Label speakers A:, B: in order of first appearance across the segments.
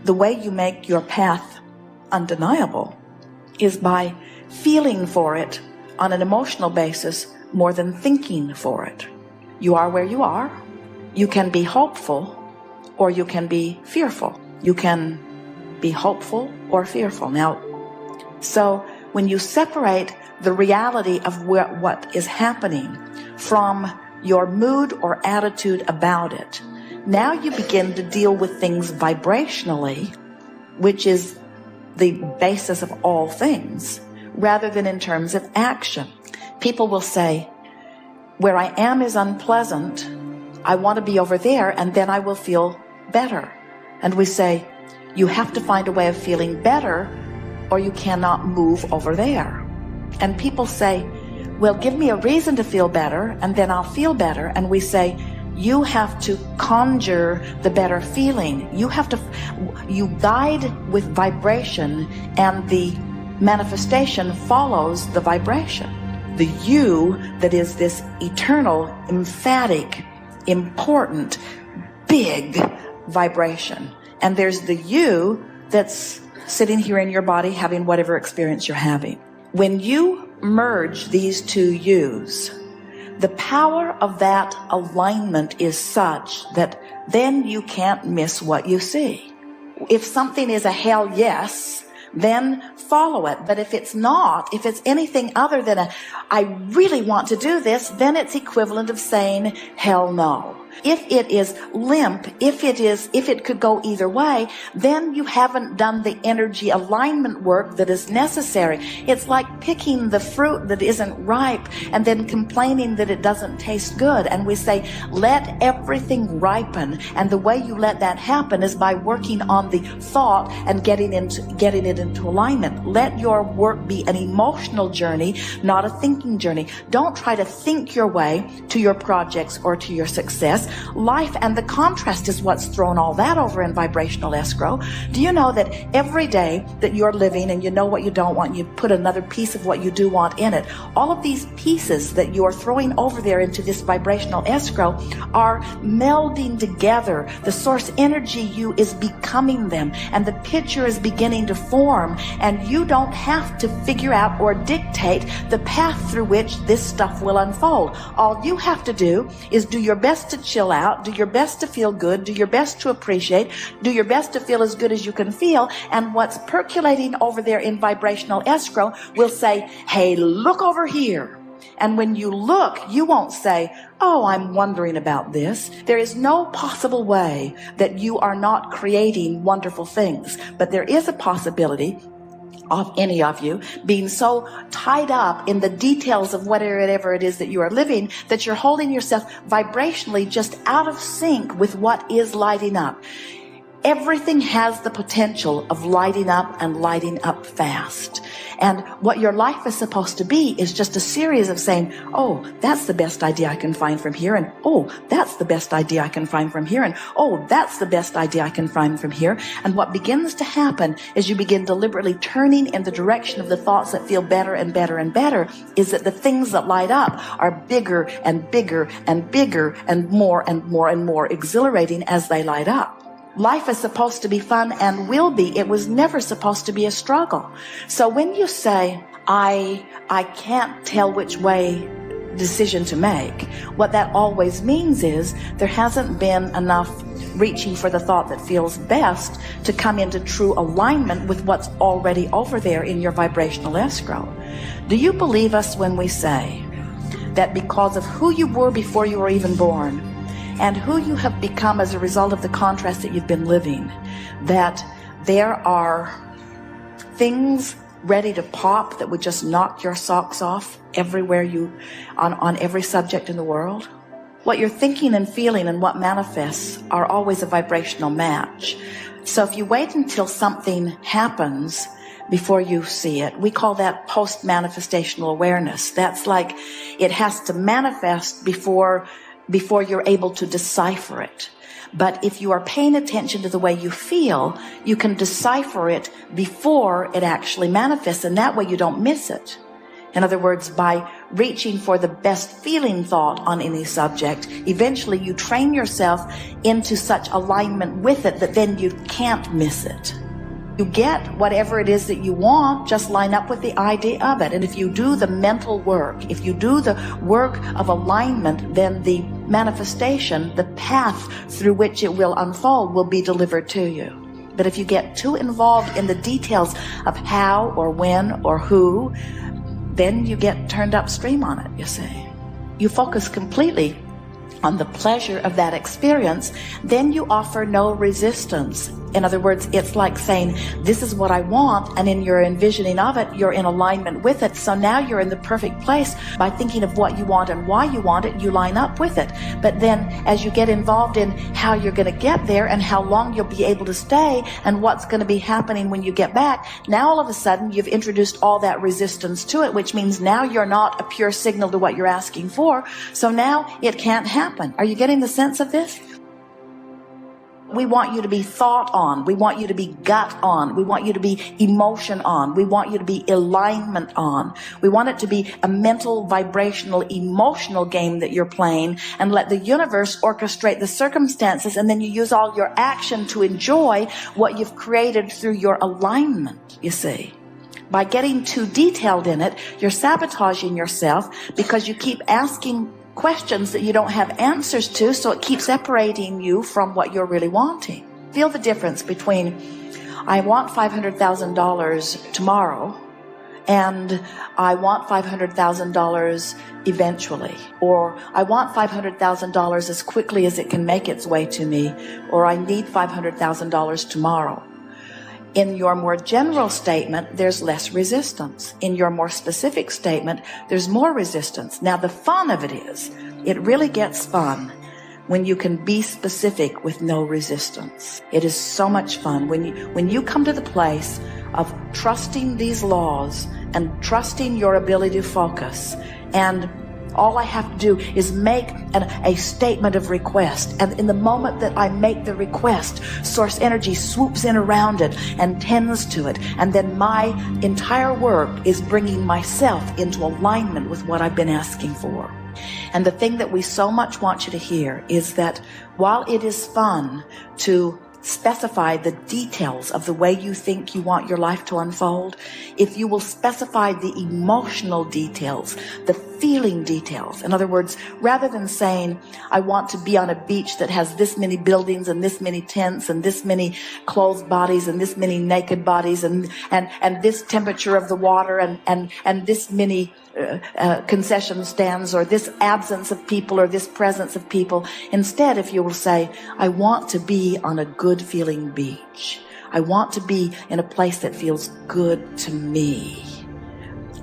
A: the way you make your path undeniable is by feeling for it on an emotional basis more than thinking for it. You are where you are. You can be hopeful or you can be fearful. You can be hopeful or fearful. Now, so when you separate the reality of what is happening from your mood or attitude about it, now you begin to deal with things vibrationally, which is the basis of all things, rather than in terms of action. People will say, where I am is unpleasant. I want to be over there, and then I will feel better. And we say, you have to find a way of feeling better, or you cannot move over there. And people say, well, give me a reason to feel better, and then I'll feel better. And we say, you have to conjure the better feeling. You guide with vibration, and the manifestation follows the vibration. The you that is this eternal, emphatic, important, big vibration. And there's the you that's sitting here in your body having whatever experience you're having. When you merge these two yous, the power of that alignment is such that then you can't miss what you see. If something is a hell yes, then follow it. But if it's not, if it's anything other than I really want to do this, then it's equivalent of saying hell no. If it is limp, if it could go either way, then you haven't done the energy alignment work that is necessary. It's like picking the fruit that isn't ripe and then complaining that it doesn't taste good. And we say, let everything ripen. And the way you let that happen is by working on the thought and getting it into alignment. Let your work be an emotional journey, not a thinking journey. Don't try to think your way to your projects or to your success. Life and the contrast is what's thrown all that over in vibrational escrow. Do you know that every day that you're living and you know what you don't want, you put another piece of what you do want in it, all of these pieces that you're throwing over there into this vibrational escrow are melding together. The source energy you is becoming them, and the picture is beginning to form, and you don't have to figure out or dictate the path through which this stuff will unfold. All you have to do is do your best to chill out, do your best to feel good, do your best to appreciate, do your best to feel as good as you can feel, and what's percolating over there in vibrational escrow will say, hey, look over here. And when you look, you won't say, oh, I'm wondering about this. There is no possible way that you are not creating wonderful things, but there is a possibility of any of you being so tied up in the details of whatever it is that you are living that you're holding yourself vibrationally just out of sync with what is lighting up. Everything has the potential of lighting up and lighting up fast. And what your life is supposed to be is just a series of saying, oh, that's the best idea I can find from here. And oh, that's the best idea I can find from here. And oh, that's the best idea I can find from here. And what begins to happen is you begin deliberately turning in the direction of the thoughts that feel better and better and better, is that the things that light up are bigger and bigger and bigger and more and more and more exhilarating as they light up. Life is supposed to be fun and will be. It was never supposed to be a struggle. So when you say, I can't tell which way decision to make, what that always means is there hasn't been enough reaching for the thought that feels best to come into true alignment with what's already over there in your vibrational escrow. Do you believe us when we say that because of who you were before you were even born, and who you have become as a result of the contrast that you've been living, that there are things ready to pop that would just knock your socks off everywhere on every subject in the world? What you're thinking and feeling and what manifests are always a vibrational match. So if you wait until something happens before you see it, we call that post-manifestational awareness. That's like it has to manifest before you're able to decipher it. But if you are paying attention to the way you feel, you can decipher it before it actually manifests, and that way you don't miss it. In other words, by reaching for the best feeling thought on any subject, eventually you train yourself into such alignment with it that then you can't miss it. You get whatever it is that you want, just line up with the idea of it. And if you do the mental work, if you do the work of alignment, then the manifestation, the path through which it will unfold, will be delivered to you. But if you get too involved in the details of how or when or who, then you get turned upstream on it, you see. You focus completely on the pleasure of that experience, then you offer no resistance. In other words, it's like saying, this is what I want, and in your envisioning of it, you're in alignment with it. So now you're in the perfect place. By thinking of what you want and why you want it, you line up with it. But then as you get involved in how you're going to get there and how long you'll be able to stay and what's going to be happening when you get back, now all of a sudden you've introduced all that resistance to it, which means now you're not a pure signal to what you're asking for. So now it can't happen. Are you getting the sense of this? We want you to be thought on. We want you to be gut on. We want you to be emotion on. We want you to be alignment on. We want it to be a mental, vibrational, emotional game that you're playing, and let the universe orchestrate the circumstances, and then you use all your action to enjoy what you've created through your alignment, you see. By getting too detailed in it, you're sabotaging yourself because you keep asking questions that you don't have answers to, so it keeps separating you from what you're really wanting. Feel the difference between, I want $500,000 tomorrow, and I want $500,000 eventually, or I want $500,000 as quickly as it can make its way to me, or I need $500,000 tomorrow. In your more general statement, there's less resistance. In your more specific statement, there's more resistance. Now, the fun of it is, it really gets fun when you can be specific with no resistance. It is so much fun when you come to the place of trusting these laws and trusting your ability to focus, and all I have to do is make a statement of request. And in the moment that I make the request, source energy swoops in around it and tends to it. And then my entire work is bringing myself into alignment with what I've been asking for. And the thing that we so much want you to hear is that while it is fun to specify the details of the way you think you want your life to unfold, if you will specify the emotional details, the feeling details. In other words, rather than saying, I want to be on a beach that has this many buildings and this many tents and this many clothed bodies and this many naked bodies and this temperature of the water and this many concession stands, or this absence of people or this presence of people. Instead, if you will say, I want to be on a good feeling beach. I want to be in a place that feels good to me.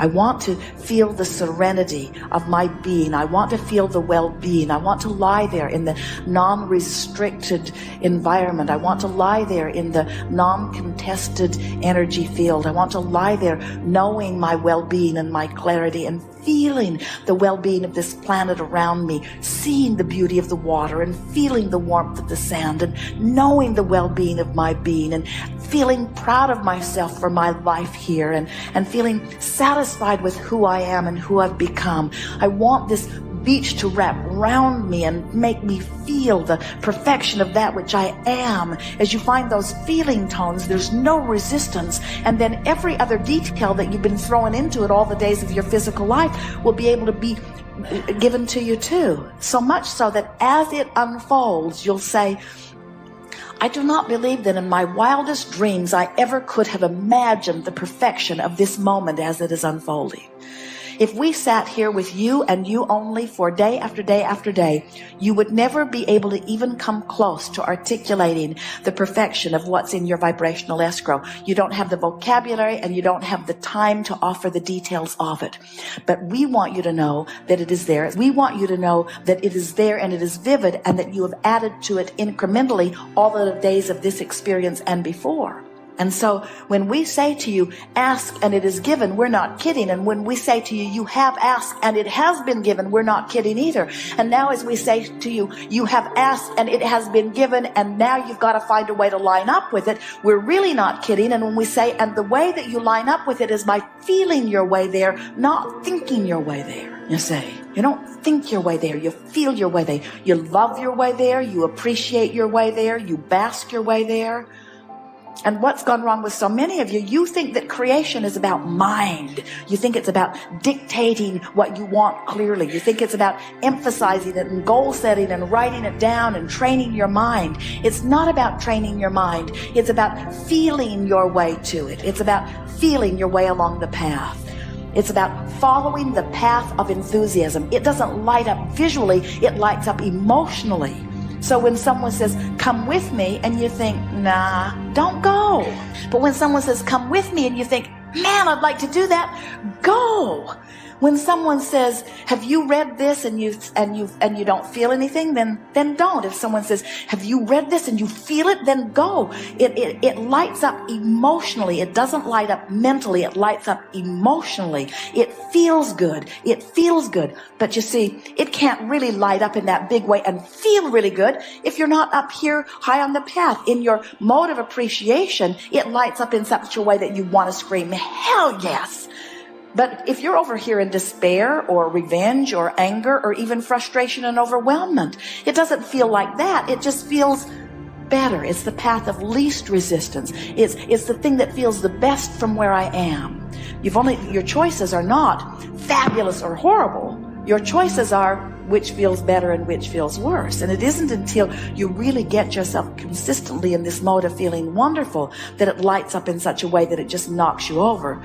A: I want to feel the serenity of my being. I want to feel the well-being. I want to lie there in the non-restricted environment. I want to lie there in the non-contested energy field. I want to lie there knowing my well-being and my clarity and feeling the well-being of this planet around me, seeing the beauty of the water and feeling the warmth of the sand and knowing the well-being of my being and feeling proud of myself for my life here and feeling satisfied with who I am and who I've become. I want this beach to wrap around me and make me feel the perfection of that which I am. As you find those feeling tones, there's no resistance, and then every other detail that you've been throwing into it all the days of your physical life will be able to be given to you too. So much so that as it unfolds, you'll say, I do not believe that in my wildest dreams I ever could have imagined the perfection of this moment as it is unfolding. If we sat here with you and you only for day after day after day, you would never be able to even come close to articulating the perfection of what's in your vibrational escrow. You don't have the vocabulary and you don't have the time to offer the details of it. But we want you to know that it is there. We want you to know that it is there and it is vivid, and that you have added to it incrementally all of the days of this experience and before. And so when we say to you, ask and it is given, we're not kidding. And when we say to you, you have asked and it has been given, we're not kidding either. And now as we say to you, you have asked and it has been given, and now you've got to find a way to line up with it, we're really not kidding. And when we say, and the way that you line up with it is by feeling your way there, not thinking your way there. You see, you don't think your way there, you feel your way there. You love your way there, you appreciate your way there, you bask your way there. And what's gone wrong with so many of you, you think that creation is about mind. You think it's about dictating what you want clearly. You think it's about emphasizing it and goal setting and writing it down and training your mind. It's not about training your mind. It's about feeling your way to it. It's about feeling your way along the path. It's about following the path of enthusiasm. It doesn't light up visually, it lights up emotionally. So when someone says, come with me, and you think, nah, don't go. But when someone says, come with me, and you think, man, I'd like to do that, go. When someone says, have you read this, and you don't feel anything, then don't. If someone says, have you read this and you feel it, then go. It lights up emotionally. It doesn't light up mentally. It lights up emotionally. It feels good. It feels good. But you see, it can't really light up in that big way and feel really good if you're not up here high on the path. In your mode of appreciation, it lights up in such a way that you want to scream, hell yes. But if you're over here in despair or revenge or anger or even frustration and overwhelmment, it doesn't feel like that. It just feels better. It's the path of least resistance. It's the thing that feels the best from where I am. Your choices are not fabulous or horrible. Your choices are which feels better and which feels worse. And it isn't until you really get yourself consistently in this mode of feeling wonderful that it lights up in such a way that it just knocks you over.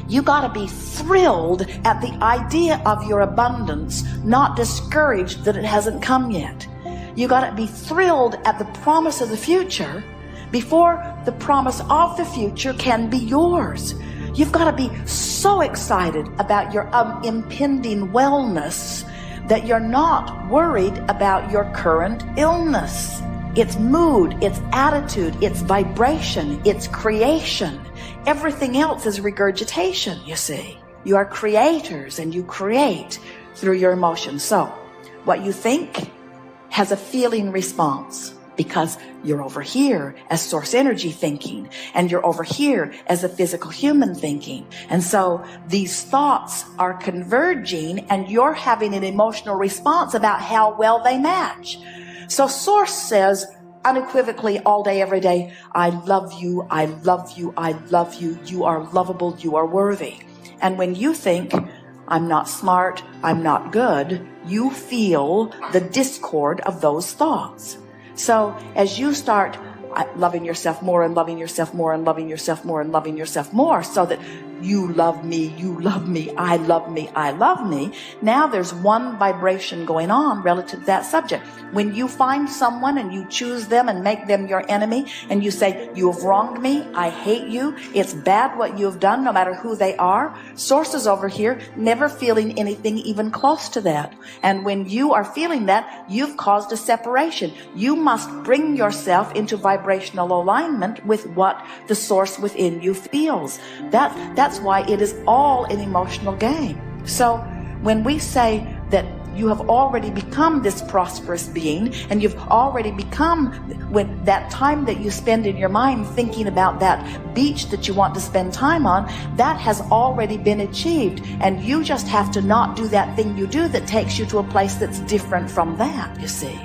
A: You gotta be thrilled at the idea of your abundance, not discouraged that it hasn't come yet. You gotta be thrilled at the promise of the future before the promise of the future can be yours. You've gotta be so excited about your impending wellness that you're not worried about your current illness. It's mood, it's attitude, it's vibration, it's creation. Everything else is regurgitation, you see. You are creators and you create through your emotions. So what you think has a feeling response because you're over here as source energy thinking and you're over here as a physical human thinking. And so these thoughts are converging and you're having an emotional response about how well they match. So source says, unequivocally all day, every day, I love you, I love you, I love you, you are lovable, you are worthy. And when you think, I'm not smart, I'm not good, you feel the discord of those thoughts. So as you start loving yourself more and loving yourself more and loving yourself more and loving yourself more so that you love me, I love me, I love me. Now there's one vibration going on relative to that subject. When you find someone and you choose them and make them your enemy and you say, you have wronged me, I hate you, it's bad what you have done no matter who they are, sources over here never feeling anything even close to that. And when you are feeling that, you've caused a separation. You must bring yourself into vibrational alignment with what the source within you feels. That's why it is all an emotional game. So when we say that you have already become this prosperous being and you've already become, when that time that you spend in your mind thinking about that beach that you want to spend time on, that has already been achieved, and you just have to not do that thing you do that takes you to a place that's different from that, you see.